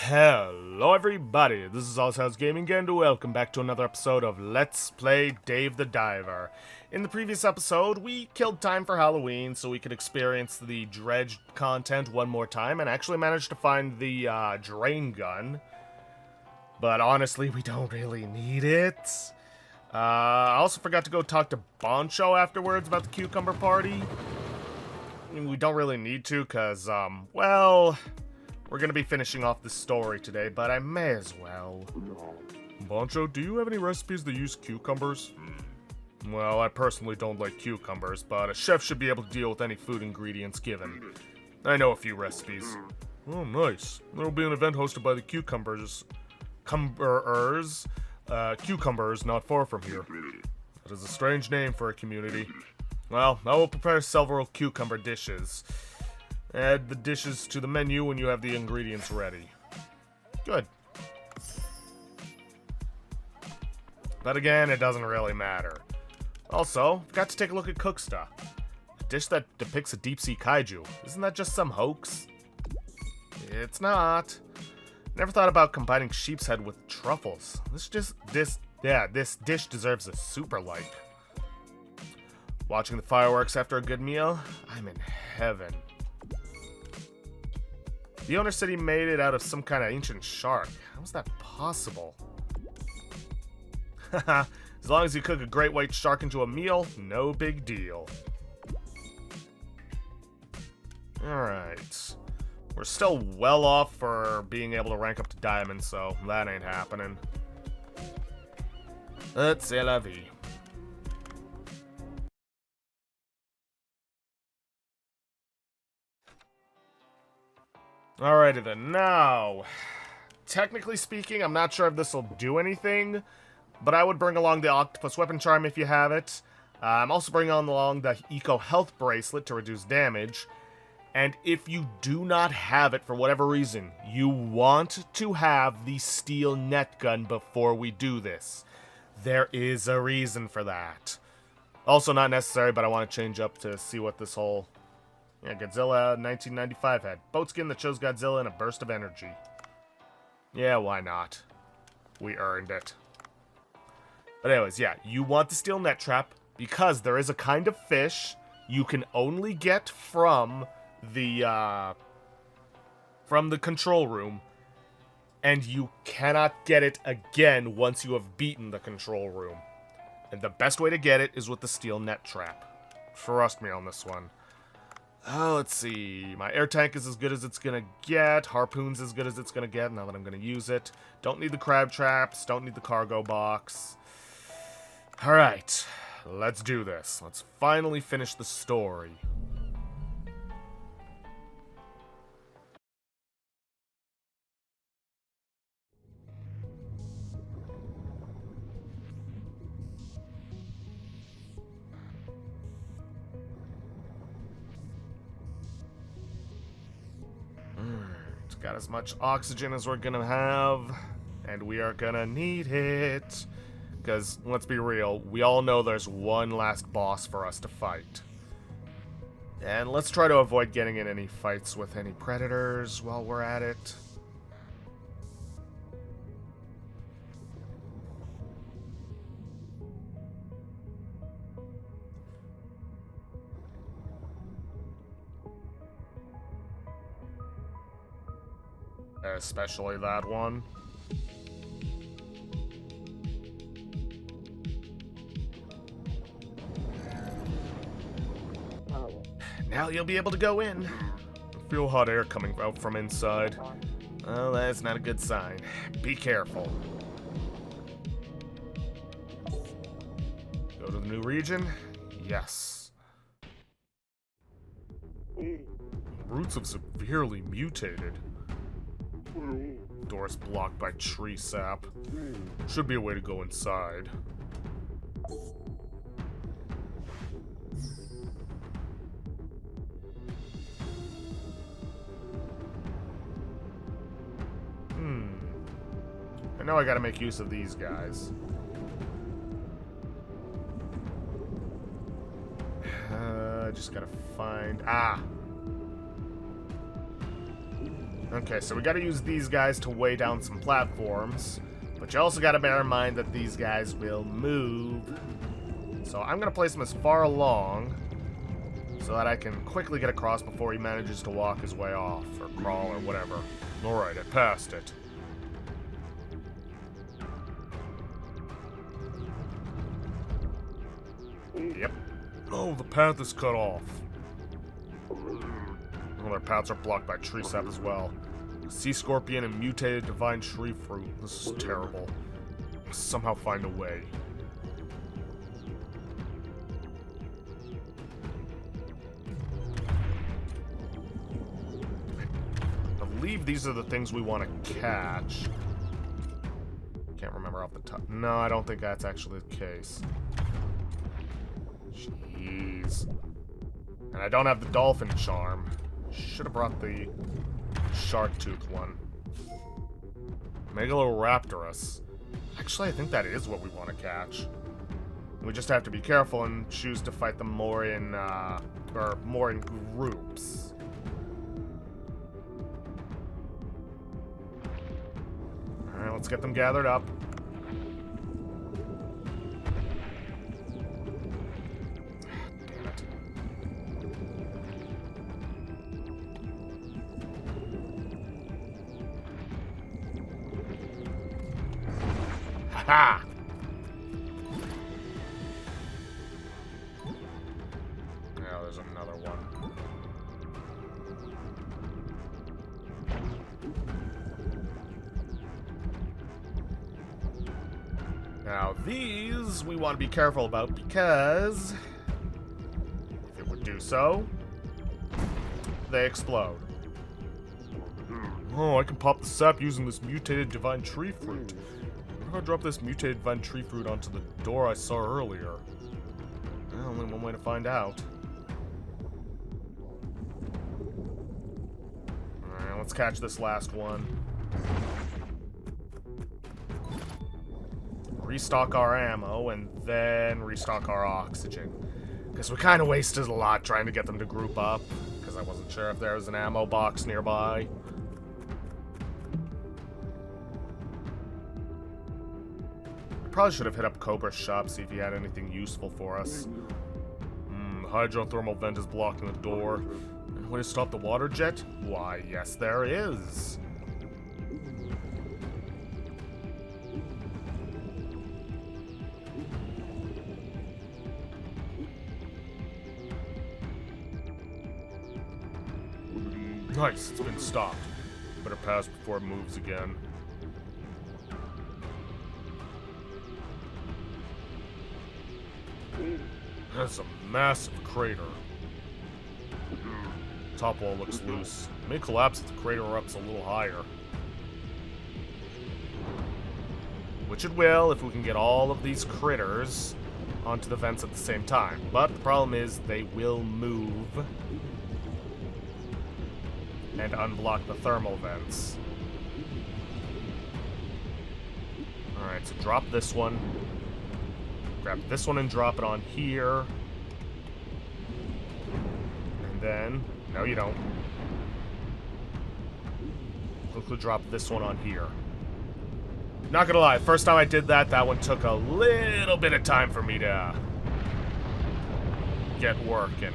Hello everybody, this is Allshouse Gaming and welcome back to another episode of Let's Play Dave the Diver. In the previous episode, we killed time for Halloween so we could experience the dredge content one more time and actually managed to find the drain gun. But honestly, we don't really need it. I also forgot to go talk to Boncho afterwards about the cucumber party. I mean, we don't really need to because, well... we're gonna be finishing off the story today, but I may as well. Boncho, do you have any recipes that use cucumbers? Well, I personally don't like cucumbers, but a chef should be able to deal with any food ingredients given. I know a few recipes. Oh, nice. There'll be an event hosted by the cucumbers not far from here. That is a strange name for a community. Well, I will prepare several cucumber dishes. Add the dishes to the menu when you have the ingredients ready. Good. But again, it doesn't really matter. Also, forgot to take a look at Cooksta. A dish that depicts a deep-sea kaiju. Isn't that just some hoax? It's not. Never thought about combining sheep's head with truffles. This dish deserves a super like. Watching the fireworks after a good meal? I'm in heaven. The owner said he made it out of some kind of ancient shark. How is that possible? Haha, as long as you cook a great white shark into a meal, no big deal. Alright. We're still well off for being able to rank up to diamond, so that ain't happening. C'est la vie. Alrighty then, now, technically speaking, I'm not sure if this will do anything, but I would bring along the Octopus Weapon Charm if you have it. I'm also bringing along the Eco Health Bracelet to reduce damage, and if you do not have it for whatever reason, you want to have the Steel Net Gun before we do this. There is a reason for that. Also not necessary, but I want to change up to see what this whole... yeah, Godzilla 1995 had. Boat skin that shows Godzilla in a burst of energy. Yeah, why not? We earned it. But anyways, yeah, you want the steel net trap because there is a kind of fish you can only get from the control room, and you cannot get it again once you have beaten the control room. And the best way to get it is with the steel net trap. Trust me on this one. Oh, let's see. My air tank is as good as it's gonna get. Harpoon's as good as it's gonna get now that I'm gonna use it. Don't need the crab traps. Don't need the cargo box. Alright. Let's do this. Let's finally finish the story. Got as much oxygen as we're gonna have, and we are gonna need it. Because, let's be real, we all know there's one last boss for us to fight. And let's try to avoid getting in any fights with any predators while we're at it. Especially that one. Now you'll be able to go in. I feel hot air coming out from inside. Well, that's not a good sign. Be careful. Go to the new region? Yes. Roots have severely mutated. Door's blocked by tree sap. Should be a way to go inside. I know I gotta make use of these guys. Just gotta find... Okay, so we gotta use these guys to weigh down some platforms, but you also gotta bear in mind that these guys will move. So I'm gonna place him as far along so that I can quickly get across before he manages to walk his way off, or crawl, or whatever. Alright, I passed it. Yep. Oh, the path is cut off. Oh, their paths are blocked by tree sap as well. Sea scorpion and mutated divine tree fruit. This is terrible. Somehow find a way. I believe these are the things we want to catch. Can't remember off the top. No, I don't think that's actually the case. Jeez. And I don't have the dolphin charm. Should have brought the shark tooth one. Megaloraptorus. Actually, I think that is what we want to catch. We just have to be careful and choose to fight them more in groups. Alright, let's get them gathered up. Damn it. Ha! Now there's another one. Now these we want to be careful about because if it would do so, they explode. Oh, I can pop the sap using this mutated divine tree fruit. I'll drop this mutated divine tree fruit onto the door I saw earlier. Well, only one way to find out. Alright, let's catch this last one. Restock our ammo, and then restock our oxygen. Because we kind of wasted a lot trying to get them to group up, because I wasn't sure if there was an ammo box nearby. Probably should have hit up Cobra's shop, see if he had anything useful for us. The hydrothermal vent is blocking the door. Any way to stop the water jet? Why, yes there is. Nice, it's been stopped. Better pass before it moves again. That's a massive crater. Top wall looks loose. It may collapse if the crater erupts a little higher. Which it will if we can get all of these critters onto the vents at the same time. But the problem is they will move and unblock the thermal vents. Alright, so drop this one. Grab this one and drop it on here. And then... no, you don't. Quickly drop this one on here. Not gonna lie, first time I did that, that one took a little bit of time for me to get working.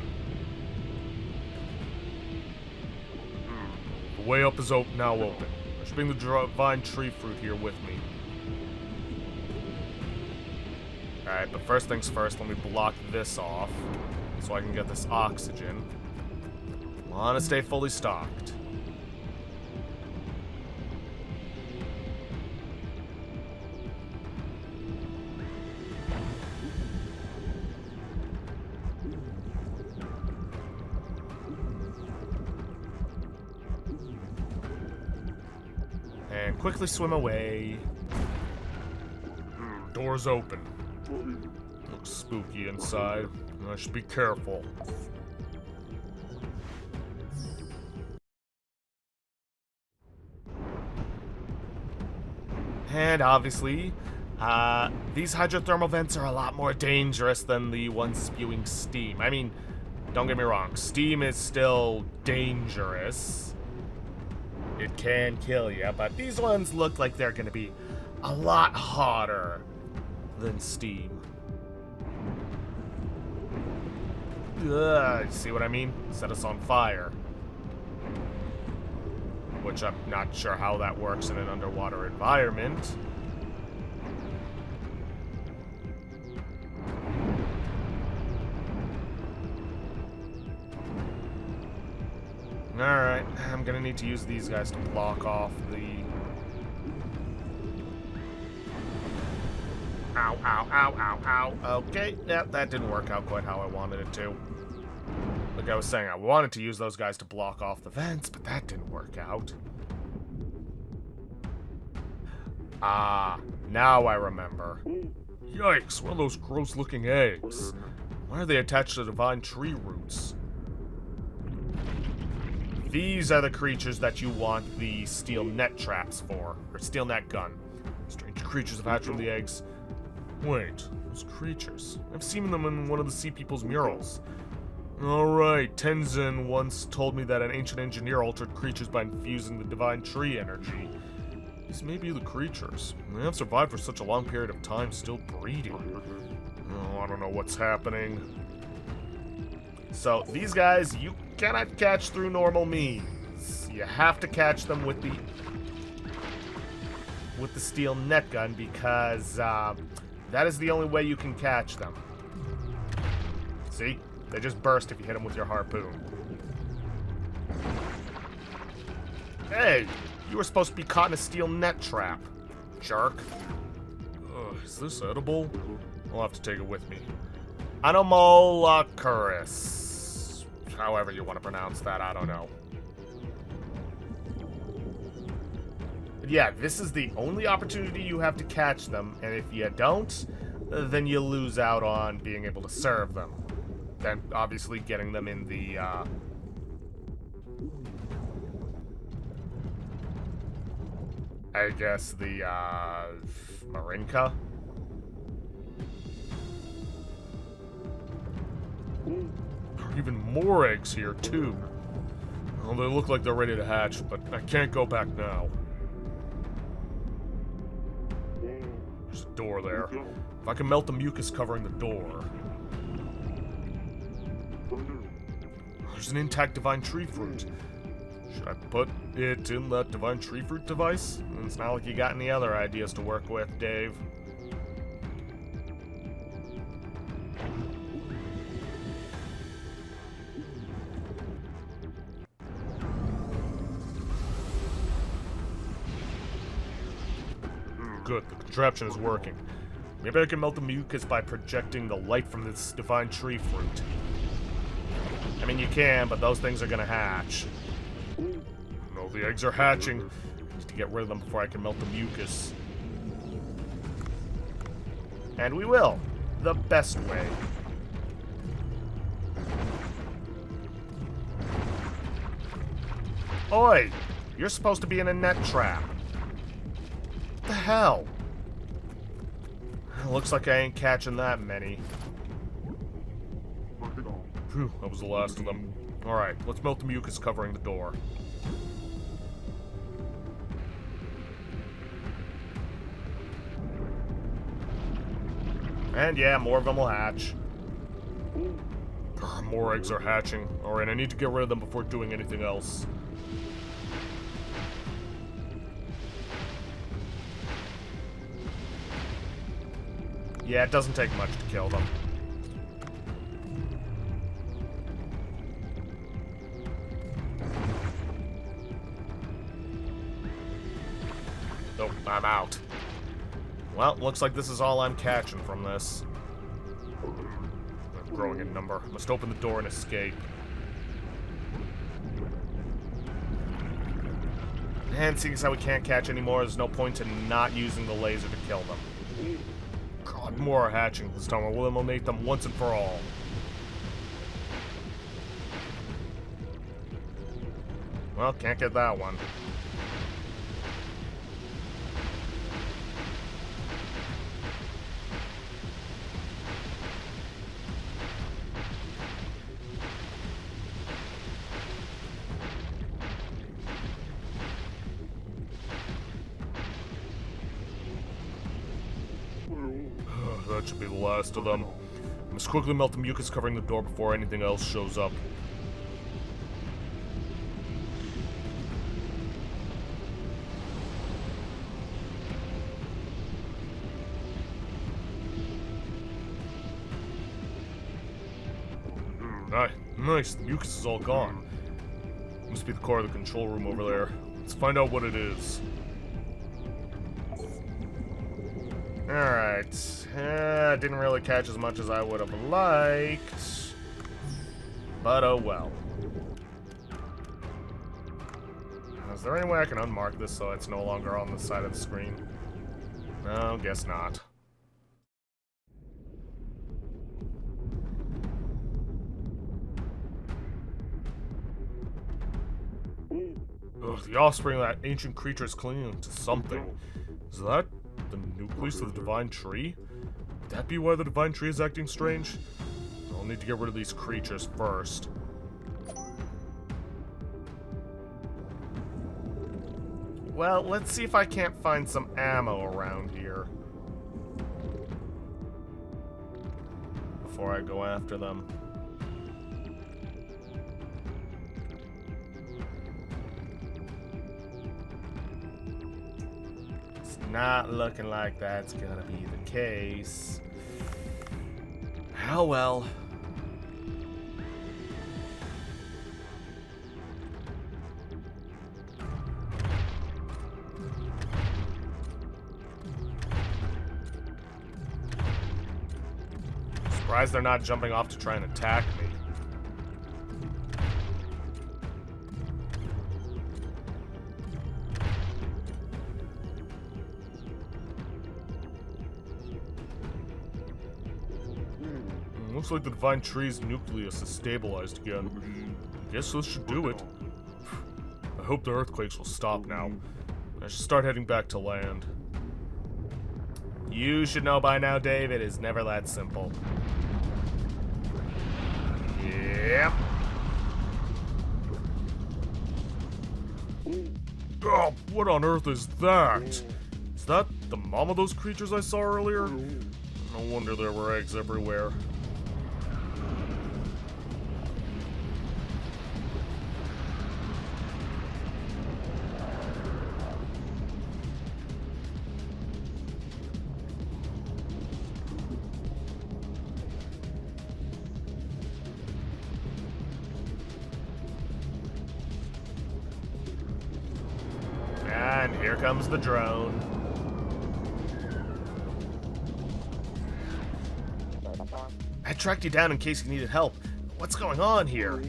The way up is now open. I should bring the divine tree fruit here with me. Alright, but first things first, let me block this off so I can get this oxygen. Want to stay fully stocked. And quickly swim away. Door's open. Looks spooky inside. I should be careful. And obviously, these hydrothermal vents are a lot more dangerous than the ones spewing steam. I mean, don't get me wrong, steam is still dangerous. it can kill you, but these ones look like they're going to be a lot hotter than steam. See what I mean? Set us on fire. Which I'm not sure how that works in an underwater environment. Alright, I'm gonna need to use these guys to block off the... Ow, ow, ow, ow, ow. Okay, yeah, that didn't work out quite how I wanted it to. Like I was saying, I wanted to use those guys to block off the vents, but that didn't work out. Ah, now I remember. Yikes, one of those gross-looking eggs. Why are they attached to divine tree roots? These are the creatures that you want the steel net traps for, or steel net gun. Strange creatures have hatched from the eggs. Wait, those creatures. I've seen them in one of the Sea People's murals. Alright, Tenzin once told me that an ancient engineer altered creatures by infusing the divine tree energy. These may be the creatures. They have survived for such a long period of time, still breeding. Oh, I don't know what's happening. So, these guys, you cannot catch through normal means. You have to catch them with the steel net gun because that is the only way you can catch them. See? They just burst if you hit them with your harpoon. Hey! You were supposed to be caught in a steel net trap, jerk. Is this edible? I'll have to take it with me. Anomalocaris. However you want to pronounce that, I don't know. But yeah, this is the only opportunity you have to catch them, and if you don't, then you lose out on being able to serve them. Then, obviously, getting them in the, I guess the, Marinka? There are even more eggs here, too. Well, they look like they're ready to hatch, but I can't go back now. There's a door there. If I can melt the mucus covering the door. There's an intact divine tree fruit. Should I put it in that divine tree fruit device? It's not like you got any other ideas to work with, Dave. Good, the contraption is working. Maybe I can melt the mucus by projecting the light from this divine tree fruit. I mean, you can, but those things are gonna hatch. No, the eggs are hatching. I need to get rid of them before I can melt the mucus. And we will. The best way. Oi! You're supposed to be in a net trap. What the hell? Looks like I ain't catching that many. Phew, that was the last of them. Alright, let's melt the mucus covering the door. And yeah, more of them will hatch. More eggs are hatching. Alright, I need to get rid of them before doing anything else. Yeah, it doesn't take much to kill them. Oh, I'm out. Well, looks like this is all I'm catching from this. I'm growing in number. Must open the door and escape. And seeing as how we can't catch anymore, there's no point in not using the laser to kill them. God, more are hatching this time. We'll eliminate them once and for all. Well, can't get that one. That should be the last of them. I must quickly melt the mucus covering the door before anything else shows up. Nice, the mucus is all gone. Must be the core of the control room over there. Let's find out what it is. Alright. Didn't really catch as much as I would have liked. But oh well. Is there any way I can unmark this so it's no longer on the side of the screen? No, guess not. Ugh, the offspring of that ancient creature is clinging to something. Is that the nucleus of the divine tree? Would that be why the divine tree is acting strange? I'll need to get rid of these creatures first. Well, let's see if I can't find some ammo around here before I go after them. Not looking like that's gonna be the case. Oh well. Surprised they're not jumping off to try and attack me. Looks like the divine tree's nucleus is stabilized again. Guess this should do it. I hope the earthquakes will stop now. I should start heading back to land. You should know by now, Dave, it is never that simple. Yep. Oh, what on earth is that? Is that the mom of those creatures I saw earlier? No wonder there were eggs everywhere. And here comes the drone. I tracked you down in case you needed help. What's going on here?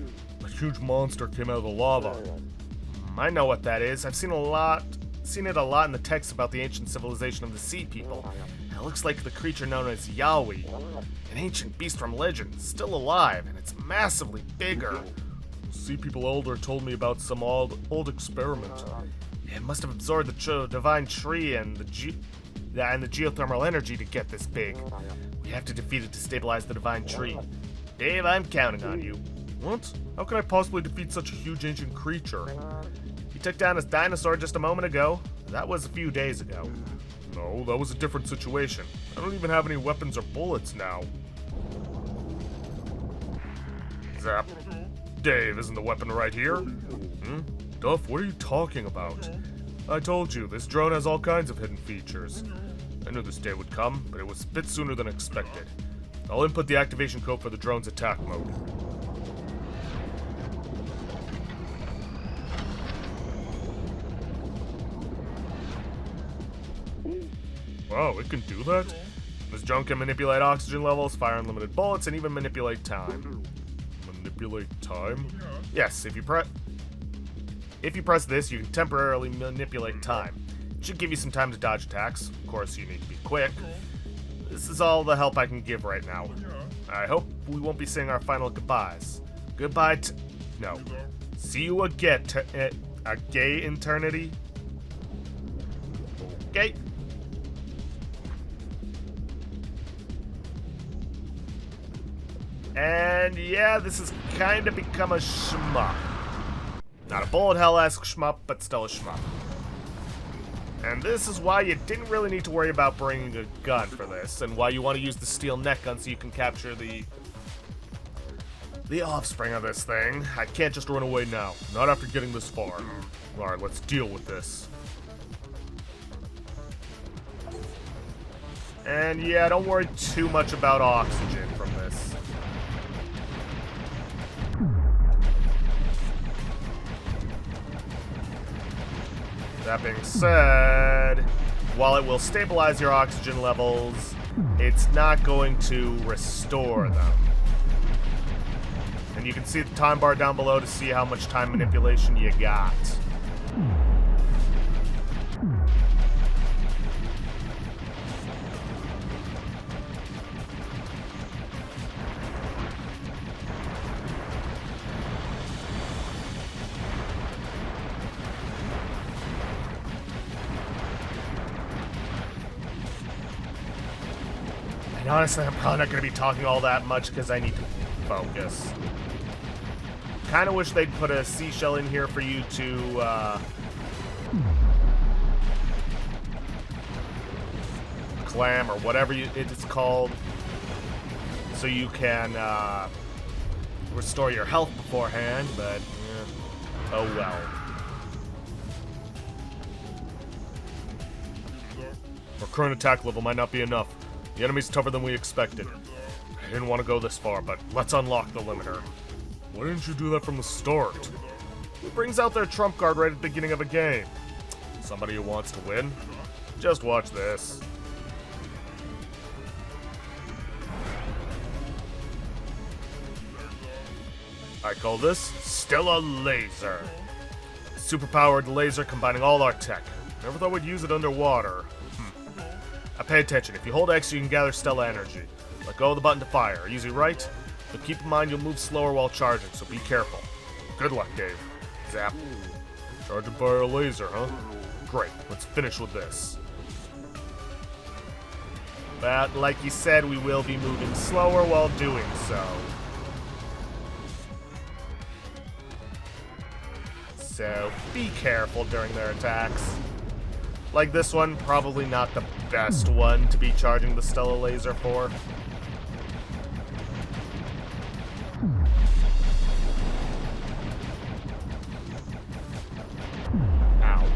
A huge monster came out of the lava. I know what that is. I've seen it a lot in the text about the ancient civilization of the Sea People. It looks like the creature known as Yowie, an ancient beast from legend, still alive, and it's massively bigger. Sea People Elder told me about some old experiment. It must have absorbed the divine tree and the geothermal energy to get this big. We have to defeat it to stabilize the divine tree. Dave, I'm counting on you. What? How could I possibly defeat such a huge ancient creature? You took down his dinosaur just a moment ago. That was a few days ago. No, that was a different situation. I don't even have any weapons or bullets now. Zap. Dave, isn't the weapon right here? Duff, what are you talking about? I told you, this drone has all kinds of hidden features. I knew this day would come, but it was a bit sooner than expected. I'll input the activation code for the drone's attack mode. Wow, it can do that? This drone can manipulate oxygen levels, fire unlimited bullets, and even manipulate time. Manipulate time? Yes, if you press this, you can temporarily manipulate time. It should give you some time to dodge attacks. Of course, you need to be quick. This is all the help I can give right now. I hope we won't be saying our final goodbyes. No. See you again, a gay eternity? Okay. And yeah, this has kind of become a shmup. Not a bullet hell-esque shmup, but still a shmup. And this is why you didn't really need to worry about bringing a gun for this, and why you want to use the steel net gun so you can capture the offspring of this thing. I can't just run away now, not after getting this far. Alright, let's deal with this. And yeah, don't worry too much about oxygen from this. That being said, while it will stabilize your oxygen levels, it's not going to restore them. And you can see the time bar down below to see how much time manipulation you got. And honestly, I'm probably not going to be talking all that much because I need to focus. Kind of wish they'd put a seashell in here for you to, clam or whatever it's called, so you can, restore your health beforehand, but, oh well. Our current attack level might not be enough. The enemy's tougher than we expected. I didn't want to go this far, but let's unlock the limiter. Why didn't you do that from the start? It brings out their trump card right at the beginning of a game. Somebody who wants to win? Just watch this. I call this still a laser. Superpowered laser combining all our tech. Never thought we'd use it underwater. Now pay attention. If you hold X, you can gather Stella energy. Let go of the button to fire. Easy, right? But keep in mind you'll move slower while charging, so be careful. Good luck, Dave. Zap. Charging by a laser, huh? Great. Let's finish with this. But, like you said, we will be moving slower while doing so. So, be careful during their attacks. Like this one, probably not the best one to be charging the Stella laser for. Ow.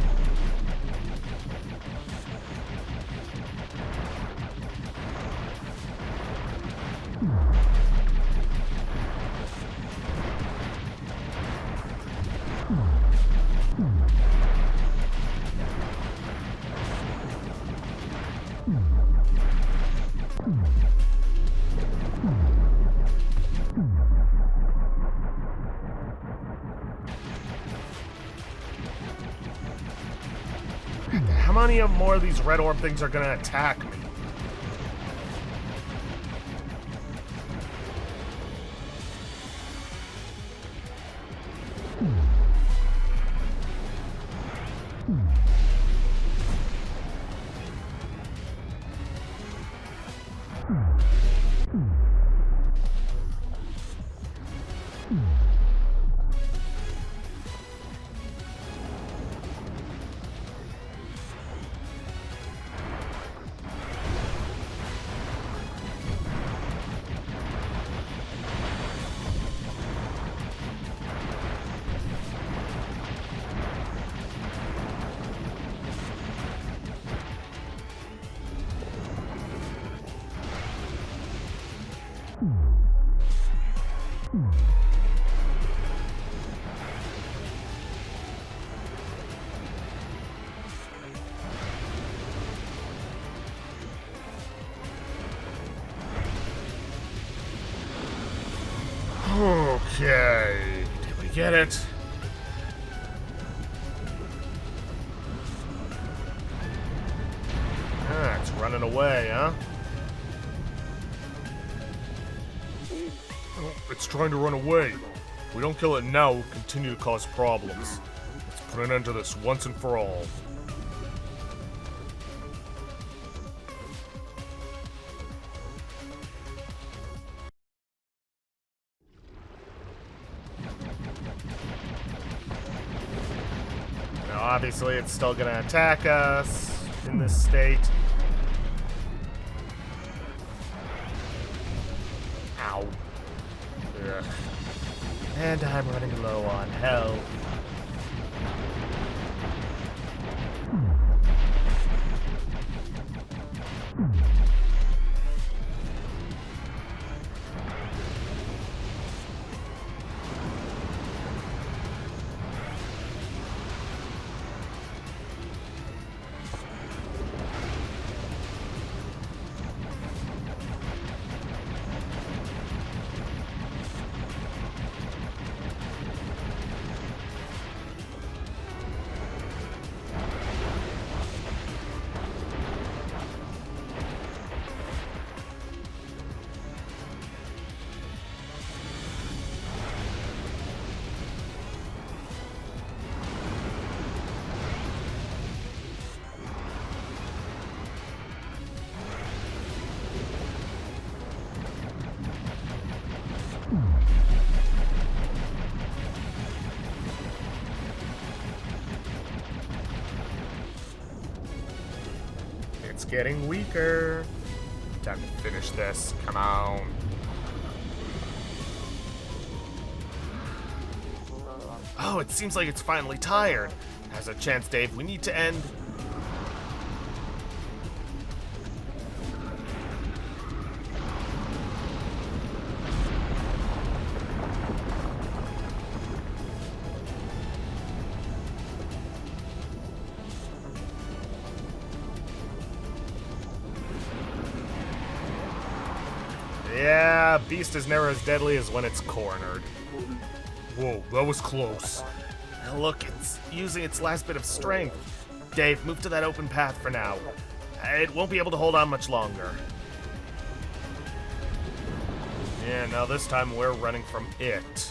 How many more of these red orb things are gonna attack me? Okay, did we get it? Ah, it's running away, huh? Oh, it's trying to run away. If we don't kill it now, we'll continue to cause problems. Let's put an end to this once and for all. Obviously, it's still gonna attack us in this state. Ow. Ugh. And I'm running low on health. It's getting weaker. Time to finish this. Come on. Oh, it seems like it's finally tired. Has a chance, Dave. We need to end. Yeah, beast is never as deadly as when it's cornered. Whoa, that was close. Now look, it's using its last bit of strength. Dave, move to that open path for now. It won't be able to hold on much longer. Yeah, now this time we're running from it.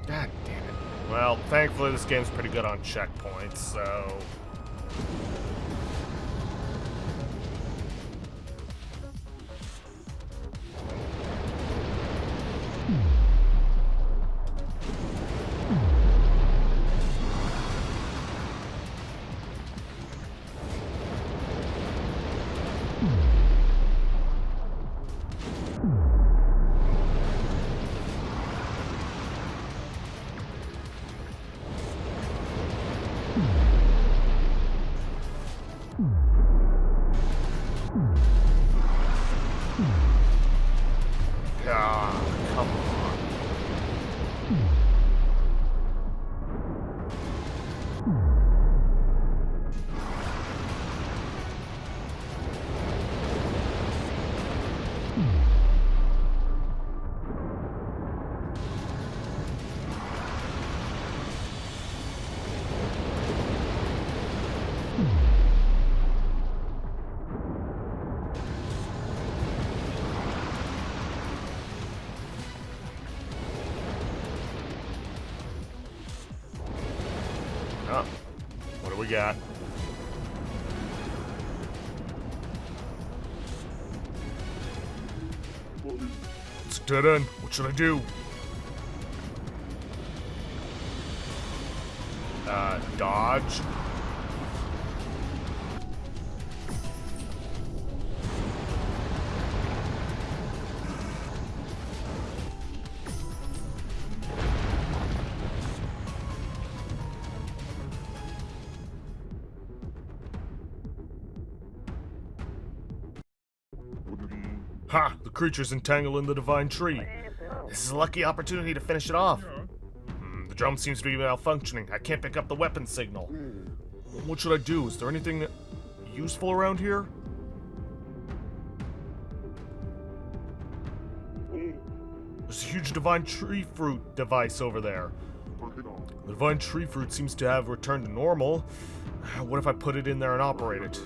God damn it. Well, thankfully this game's pretty good on checkpoints, so... Ah, come on. Oh, what do we got? It's a dead end. What should I do? Dodge? Ha! The creature's entangled in the divine tree. This is a lucky opportunity to finish it off. The drum seems to be malfunctioning. I can't pick up the weapon signal. What should I do? Is there anything useful around here? There's a huge divine tree fruit device over there. The divine tree fruit seems to have returned to normal. What if I put it in there and operate it?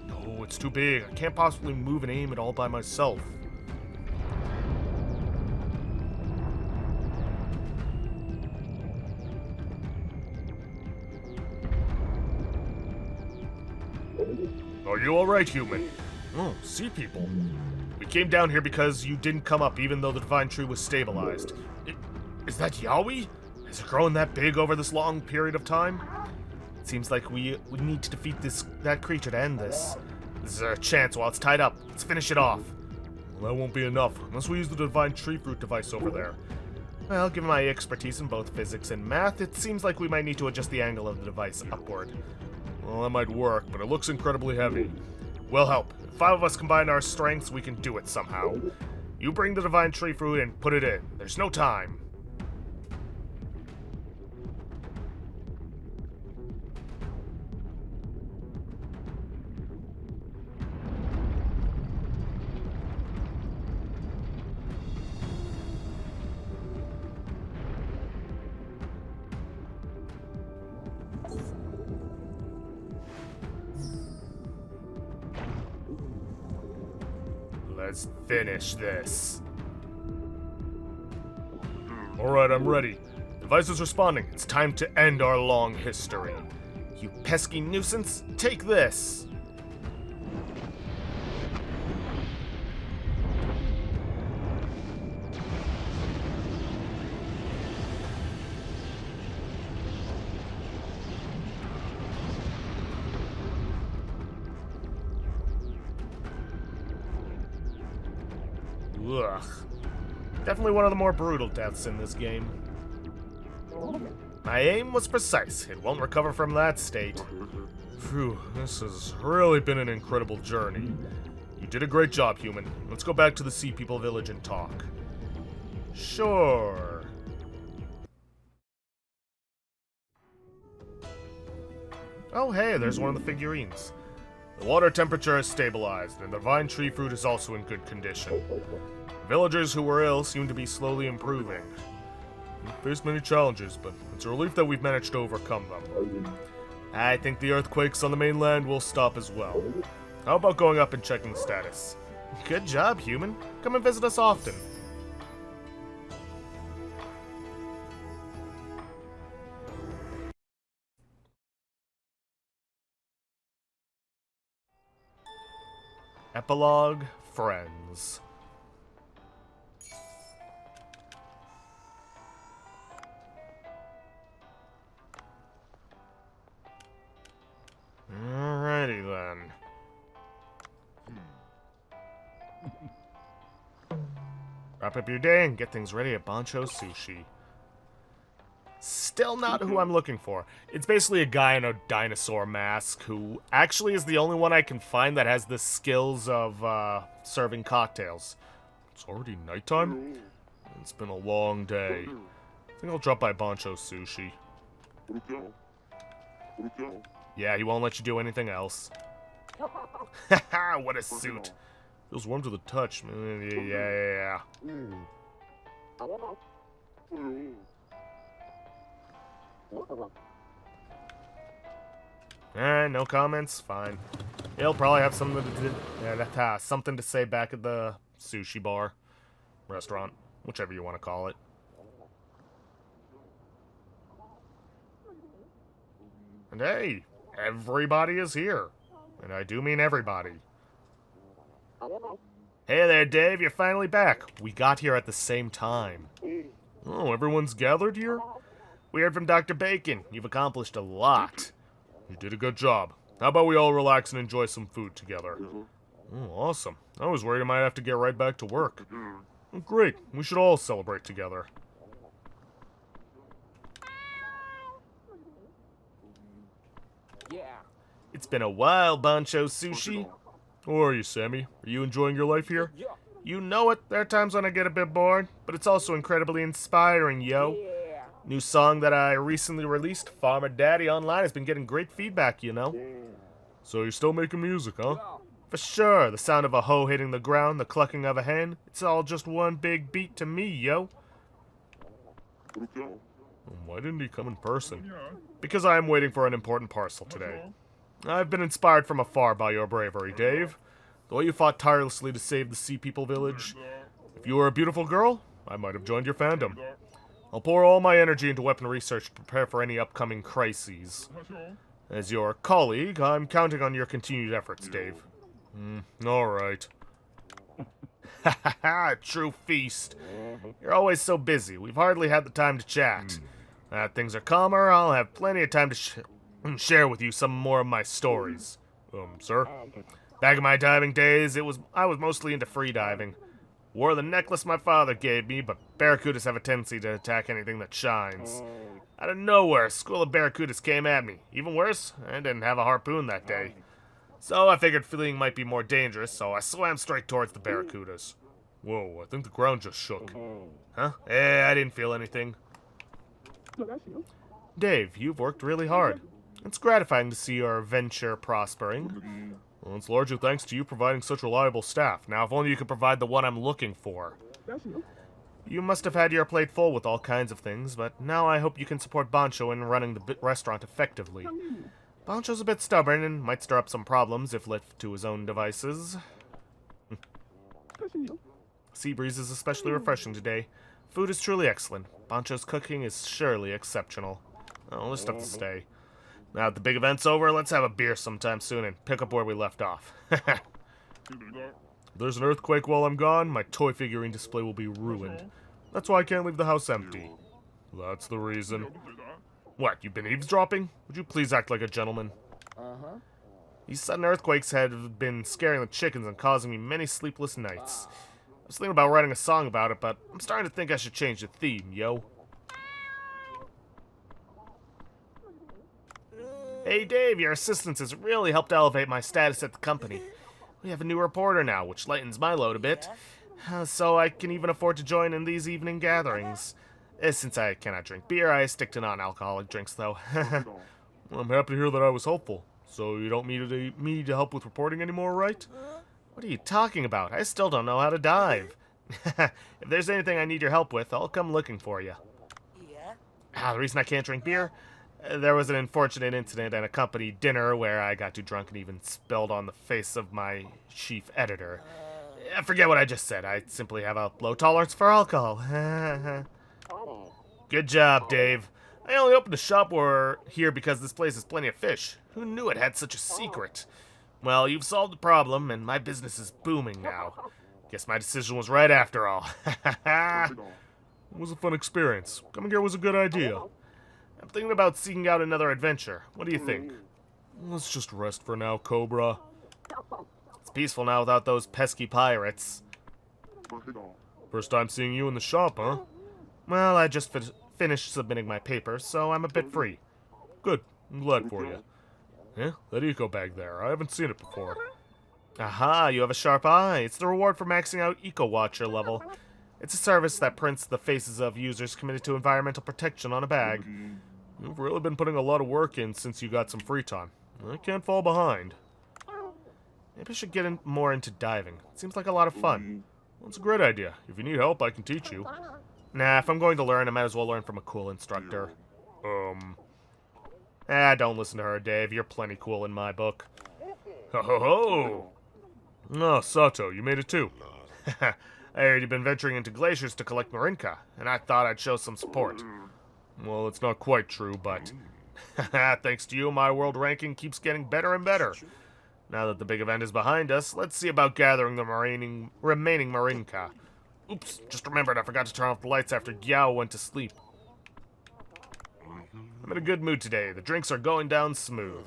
No, it's too big. I can't possibly move and aim it all by myself. Are you alright, human? Oh, sea people. We came down here because you didn't come up even though the divine tree was stabilized. Is that Yowie? Has it grown that big over this long period of time? It seems like we need to defeat that creature to end this. This is our chance while it's tied up. Let's finish it off. Well, that won't be enough, unless we use the divine tree fruit device over there. Well, given my expertise in both physics and math, it seems like we might need to adjust the angle of the device upward. Well, that might work, but it looks incredibly heavy. We'll help. If 5 of us combine our strengths, we can do it somehow. You bring the divine tree fruit and put it in. There's no time. Let's finish this. Alright, I'm ready. Device is responding. It's time to end our long history. You pesky nuisance, take this! Ugh. Definitely one of the more brutal deaths in this game. My aim was precise. It won't recover from that state. Phew, this has really been an incredible journey. You did a great job, human. Let's go back to the Sea People village and talk. Sure. Oh hey, there's one of the figurines. The water temperature has stabilized, and the divine tree fruit is also in good condition. Villagers who were ill seem to be slowly improving. We've faced many challenges, but it's a relief that we've managed to overcome them. I think the earthquakes on the mainland will stop as well. How about going up and checking the status? Good job, human. Come and visit us often. Epilogue, Friends. Alrighty then. Wrap up your day and get things ready at Bancho Sushi. Still not who I'm looking for. It's basically a guy in a dinosaur mask who actually is the only one I can find that has the skills of serving cocktails. It's already nighttime? It's been a long day. I think I'll drop by Bancho Sushi. Yeah, he won't let you do anything else. Haha, what a suit. Feels warm to the touch. Yeah. No comments? Fine. He'll probably have something to say back at the sushi bar. Restaurant. Whichever you want to call it. And hey, everybody is here. And I do mean everybody. Hey there, Dave, you're finally back. We got here at the same time. Oh, everyone's gathered here? We heard from Dr. Bacon. You've accomplished a lot. You did a good job. How about we all relax and enjoy some food together? Oh, awesome. I was worried I might have to get right back to work. Oh, great. We should all celebrate together. Yeah. It's been a while, Bancho Sushi. How are you, Sammy? Are you enjoying your life here? Yeah. You know it. There are times when I get a bit bored, but it's also incredibly inspiring, yo. Yeah. New song that I recently released, Farmer Daddy Online, has been getting great feedback, you know. So you're still making music, huh? For sure. The sound of a hoe hitting the ground, the clucking of a hen. It's all just one big beat to me, yo. Why didn't he come in person? Because I am waiting for an important parcel today. I've been inspired from afar by your bravery, Dave. The way you fought tirelessly to save the Sea People village. If you were a beautiful girl, I might have joined your fandom. I'll pour all my energy into weapon research to prepare for any upcoming crises. As your colleague, I'm counting on your continued efforts, Dave. Alright. Ha, true feast. You're always so busy. We've hardly had the time to chat. Now that things are calmer, I'll have plenty of time to share with you some more of my stories. Sir? Back in my diving days, I was mostly into free diving. Wore the necklace my father gave me, but barracudas have a tendency to attack anything that shines. Out of nowhere, a school of barracudas came at me. Even worse, I didn't have a harpoon that day. So I figured fleeing might be more dangerous, so I swam straight towards the barracudas. Whoa, I think the ground just shook. Huh? I didn't feel anything. Dave, you've worked really hard. It's gratifying to see your venture prospering. Well, it's largely thanks to you providing such reliable staff. Now, if only you could provide the one I'm looking for. You must have had your plate full with all kinds of things, but now I hope you can support Bancho in running the restaurant effectively. Bancho's a bit stubborn and might stir up some problems if left to his own devices. Sea breeze is especially refreshing today. Food is truly excellent. Bancho's cooking is surely exceptional. I'll just have to stay. Now that the big event's over, let's have a beer sometime soon and pick up where we left off. If there's an earthquake while I'm gone, my toy figurine display will be ruined. That's why I can't leave the house empty. That's the reason. What, you've been eavesdropping? Would you please act like a gentleman? These sudden earthquakes have been scaring the chickens and causing me many sleepless nights. I was thinking about writing a song about it, but I'm starting to think I should change the theme, yo. Hey Dave, your assistance has really helped elevate my status at the company. We have a new reporter now, which lightens my load a bit. So I can even afford to join in these evening gatherings. Since I cannot drink beer, I stick to non-alcoholic drinks, though. Well, I'm happy to hear that I was helpful. So you don't need me to help with reporting anymore, right? What are you talking about? I still don't know how to dive. If there's anything I need your help with, I'll come looking for you. The reason I can't drink beer? There was an unfortunate incident at a company dinner where I got too drunk and even spilled on the face of my chief editor. I forget what I just said. I simply have a low tolerance for alcohol. Good job, Dave. I only opened a shop here because this place has plenty of fish. Who knew it had such a secret? Well, you've solved the problem, and my business is booming now. Guess my decision was right after all. It was a fun experience. Coming here was a good idea. I'm thinking about seeking out another adventure. What do you think? Let's just rest for now, Cobra. It's peaceful now without those pesky pirates. First time seeing you in the shop, huh? Well, I just finished submitting my papers, so I'm a bit free. Good. I'm glad for you. Yeah, that eco bag there. I haven't seen it before. Aha, you have a sharp eye. It's the reward for maxing out Eco Watcher level. It's a service that prints the faces of users committed to environmental protection on a bag. You've really been putting a lot of work in since you got some free time. I can't fall behind. Maybe I should get more into diving. It seems like a lot of fun. Well, it's a great idea. If you need help, I can teach you. Nah, if I'm going to learn, I might as well learn from a cool instructor. Don't listen to her, Dave. You're plenty cool in my book. Ho-ho-ho! Oh, Sato, you made it too. I heard you've been venturing into glaciers to collect Marinka, and I thought I'd show some support. Well, it's not quite true, but thanks to you, my world ranking keeps getting better and better. Now that the big event is behind us, let's see about gathering the remaining Marinka. Oops, just remembered I forgot to turn off the lights after Gyao went to sleep. I'm in a good mood today. The drinks are going down smooth.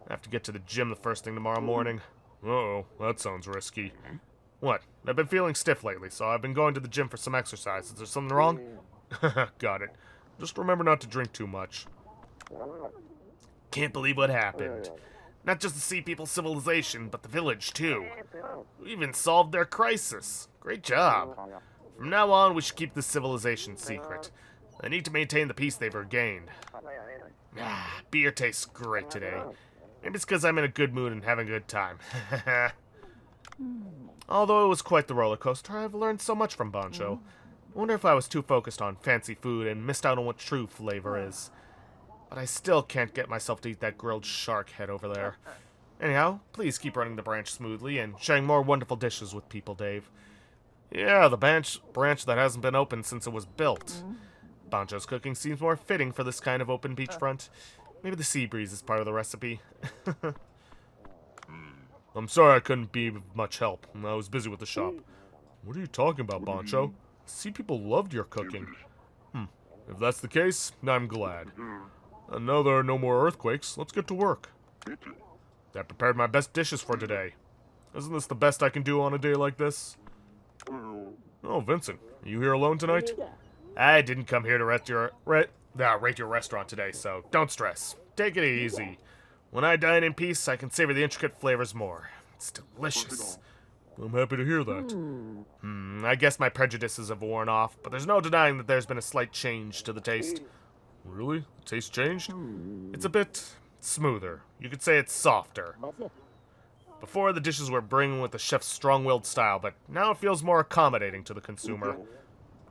I have to get to the gym the first thing tomorrow morning. Uh-oh, that sounds risky. What? I've been feeling stiff lately, so I've been going to the gym for some exercise. Is there something wrong? Got it. Just remember not to drink too much. Can't believe what happened. Not just the Sea People's civilization, but the village, too. We even solved their crisis. Great job. From now on, we should keep this civilization secret. I need to maintain the peace they've regained. Beer tastes great today. Maybe it's because I'm in a good mood and having a good time. Although it was quite the roller coaster, I've learned so much from Bancho. I wonder if I was too focused on fancy food and missed out on what true flavor is. But I still can't get myself to eat that grilled shark head over there. Anyhow, please keep running the branch smoothly and sharing more wonderful dishes with people, Dave. Yeah, the branch that hasn't been opened since it was built. Bancho's cooking seems more fitting for this kind of open beachfront. Maybe the sea breeze is part of the recipe. I'm sorry I couldn't be of much help. I was busy with the shop. What are you talking about, Bancho? Sea people loved your cooking. If that's the case, I'm glad. And now there are no more earthquakes, let's get to work. I prepared my best dishes for today. Isn't this the best I can do on a day like this? Oh, Vincent, are you here alone tonight? I didn't come here to rate your restaurant today, so don't stress. Take it easy. When I dine in peace, I can savor the intricate flavors more. It's delicious. I'm happy to hear that. I guess my prejudices have worn off, but there's no denying that there's been a slight change to the taste. Really? The taste changed? It's a bit smoother. You could say it's softer. Before, the dishes were bringing with the chef's strong-willed style, but now it feels more accommodating to the consumer.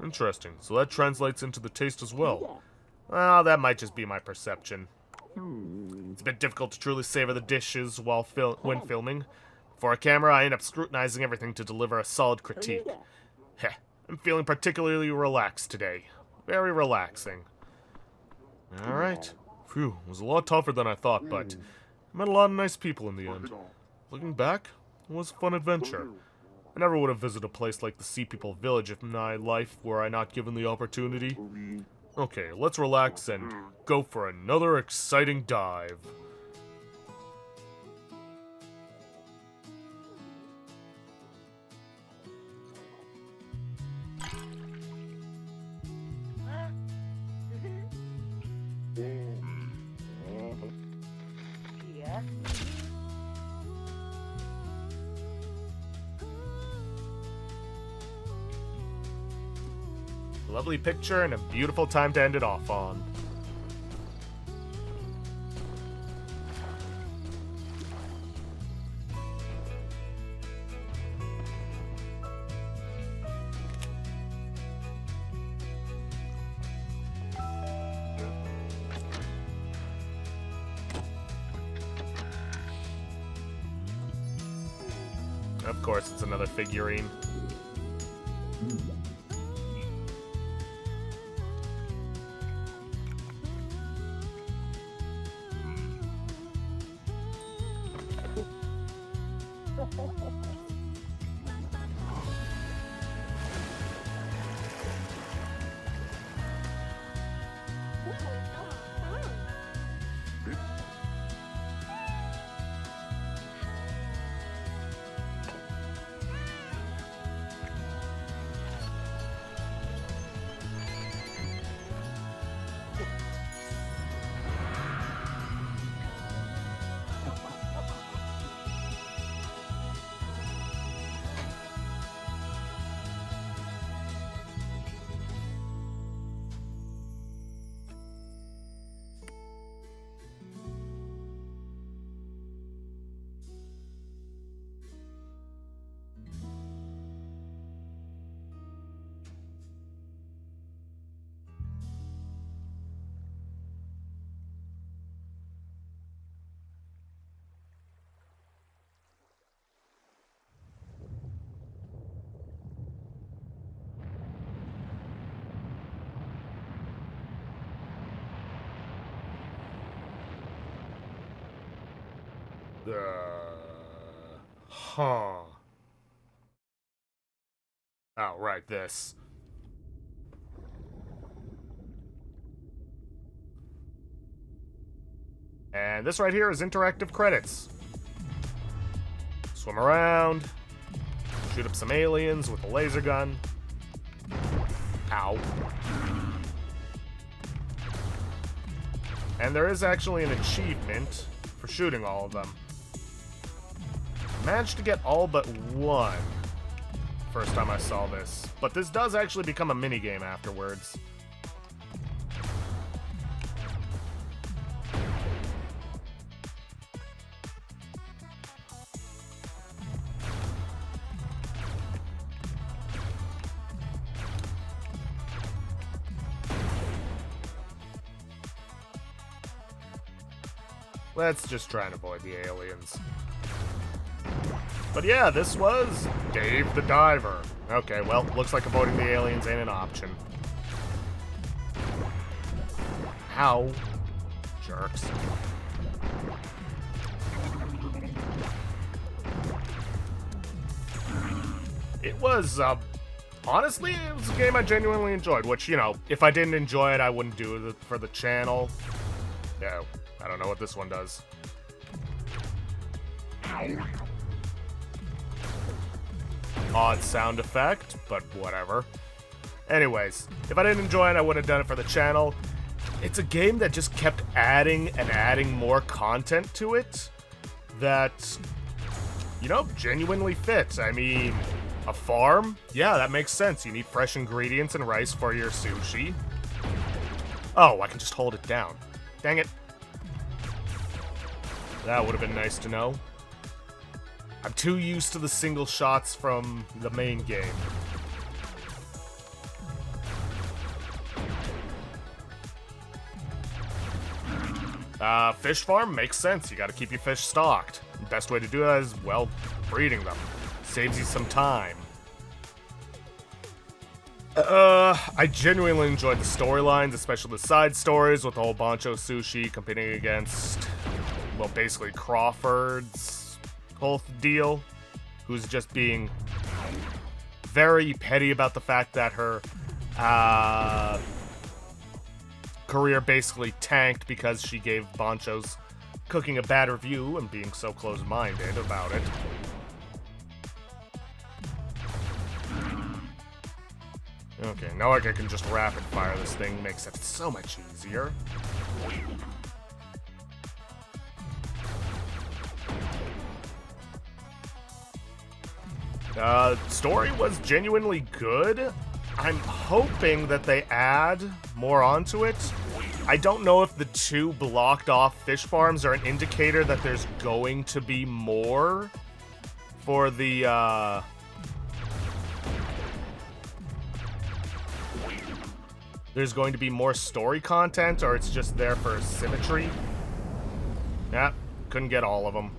Interesting. So that translates into the taste as well. Well, that might just be my perception. It's a bit difficult to truly savor the dishes when filming. For a camera, I end up scrutinizing everything to deliver a solid critique. Heh, I'm feeling particularly relaxed today. Very relaxing. Alright. Phew, it was a lot tougher than I thought, but I met a lot of nice people in the end. Looking back, it was a fun adventure. I never would have visited a place like the Sea People Village if my life were I not given the opportunity. Okay, let's relax and go for another exciting dive. Lovely picture and a beautiful time to end it off on. Of course, it's another figurine. Huh. Oh, right, this. And this right here is interactive credits. Swim around, shoot up some aliens with a laser gun. Ow. And there is actually an achievement for shooting all of them. Managed to get all but one first time I saw this, but this does actually become a minigame afterwards. Let's just try and avoid the aliens. But yeah, this was Dave the Diver. Okay, well, looks like avoiding the aliens ain't an option. Ow. Jerks. It was, honestly, it was a game I genuinely enjoyed, which, you know, if I didn't enjoy it, I wouldn't do it for the channel. Yeah, I don't know what this one does. Odd sound effect, but whatever. Anyways, if I didn't enjoy it, I wouldn't have done it for the channel. It's a game that just kept adding and adding more content to it that, you know, genuinely fits. I mean, a farm? Yeah, that makes sense. You need fresh ingredients and rice for your sushi. Oh, I can just hold it down. Dang it. That would have been nice to know. I'm too used to the single shots from the main game. Fish farm makes sense. You gotta keep your fish stocked. The best way to do that is, well, breeding them. Saves you some time. I genuinely enjoyed the storylines, especially the side stories with the whole Bancho Sushi competing against, well, basically Crawford's whole deal, who's just being very petty about the fact that her career basically tanked because she gave Bancho's cooking a bad review and being so close-minded about it. Okay, now I can just rapid fire this thing, makes it so much easier. Story was genuinely good. I'm hoping that they add more onto it. I don't know if the 2 blocked off fish farms are an indicator that there's going to be more for the, there's going to be more story content, or it's just there for symmetry. Yeah, couldn't get all of them.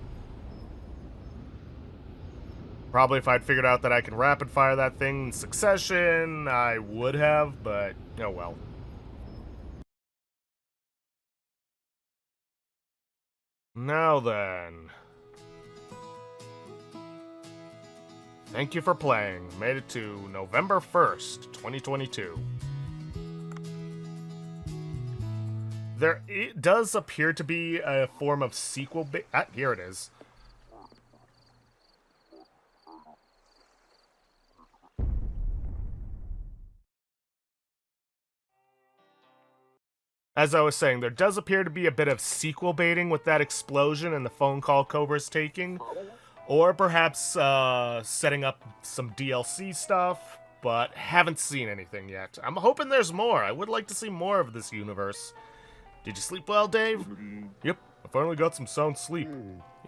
Probably if I'd figured out that I can rapid fire that thing in succession, I would have, but oh well. Now then. Thank you for playing. Made it to November 1st, 2022. It does appear to be a form of sequel. Here it is. As I was saying, there does appear to be a bit of sequel baiting with that explosion and the phone call Cobra's taking. Or perhaps setting up some DLC stuff, but haven't seen anything yet. I'm hoping there's more. I would like to see more of this universe. Did you sleep well, Dave? Yep, I finally got some sound sleep.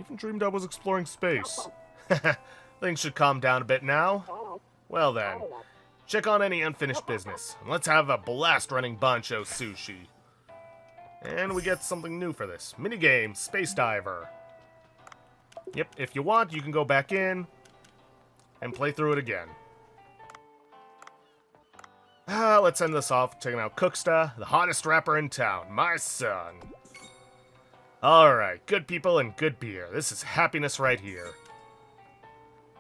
Even dreamed I was exploring space. Things should calm down a bit now. Well then, check on any unfinished business. And let's have a blast running Bancho Sushi. And we get something new for this. Minigame, Space Diver. Yep, if you want, you can go back in and play through it again. Let's end this off checking out Cooksta, the hottest rapper in town, my son. Alright, good people and good beer. This is happiness right here.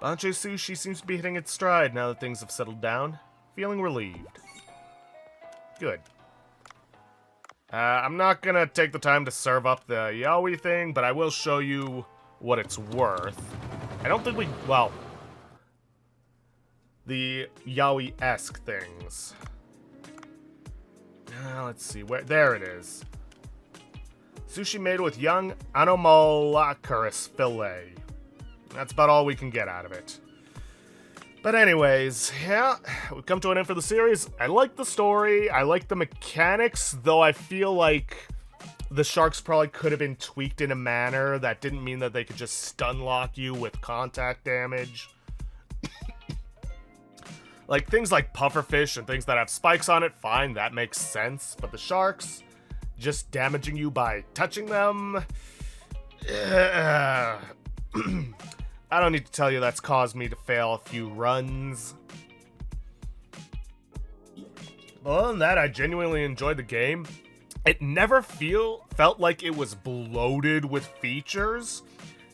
Bancho Sushi seems to be hitting its stride now that things have settled down. Feeling relieved. Good. I'm not gonna take the time to serve up the yaoi thing, but I will show you what it's worth. I don't think well, the yaoi-esque things. Let's see, there it is. Sushi made with young anomalocaris fillet. That's about all we can get out of it. But anyways, yeah, we've come to an end for the series. I like the story, I like the mechanics, though I feel like the sharks probably could have been tweaked in a manner that didn't mean that they could just stun lock you with contact damage. Like, things like pufferfish and things that have spikes on it, fine, that makes sense. But the sharks, just damaging you by touching them, I don't need to tell you that's caused me to fail a few runs. But other than that, I genuinely enjoyed the game. It never felt like it was bloated with features,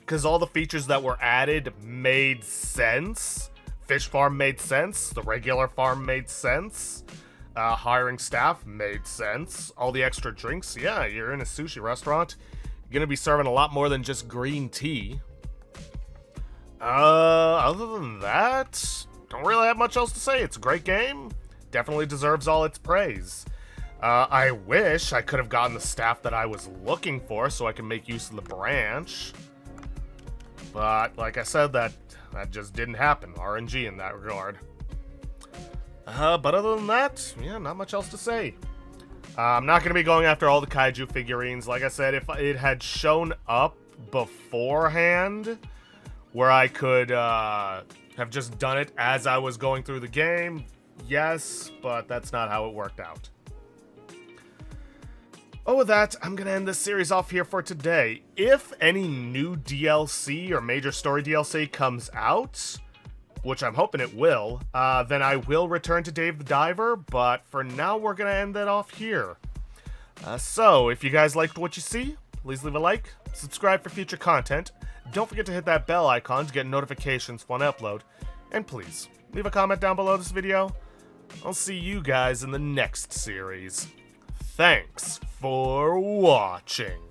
because all the features that were added made sense. Fish farm made sense. The regular farm made sense. Hiring staff made sense. All the extra drinks, yeah, you're in a sushi restaurant. You're gonna be serving a lot more than just green tea. Other than that, don't really have much else to say. It's a great game. Definitely deserves all its praise. I wish I could have gotten the staff that I was looking for so I can make use of the branch. But, like I said, that just didn't happen. RNG in that regard. But other than that, yeah, not much else to say. I'm not going to be going after all the kaiju figurines. Like I said, if it had shown up beforehand, where I could have just done it as I was going through the game, yes, but that's not how it worked out. Oh, with that, I'm going to end this series off here for today. If any new DLC or major story DLC comes out, which I'm hoping it will, then I will return to Dave the Diver, but for now, we're going to end that off here. So, if you guys liked what you see, please leave a like, subscribe for future content, don't forget to hit that bell icon to get notifications when I upload, and please, leave a comment down below this video. I'll see you guys in the next series. Thanks for watching.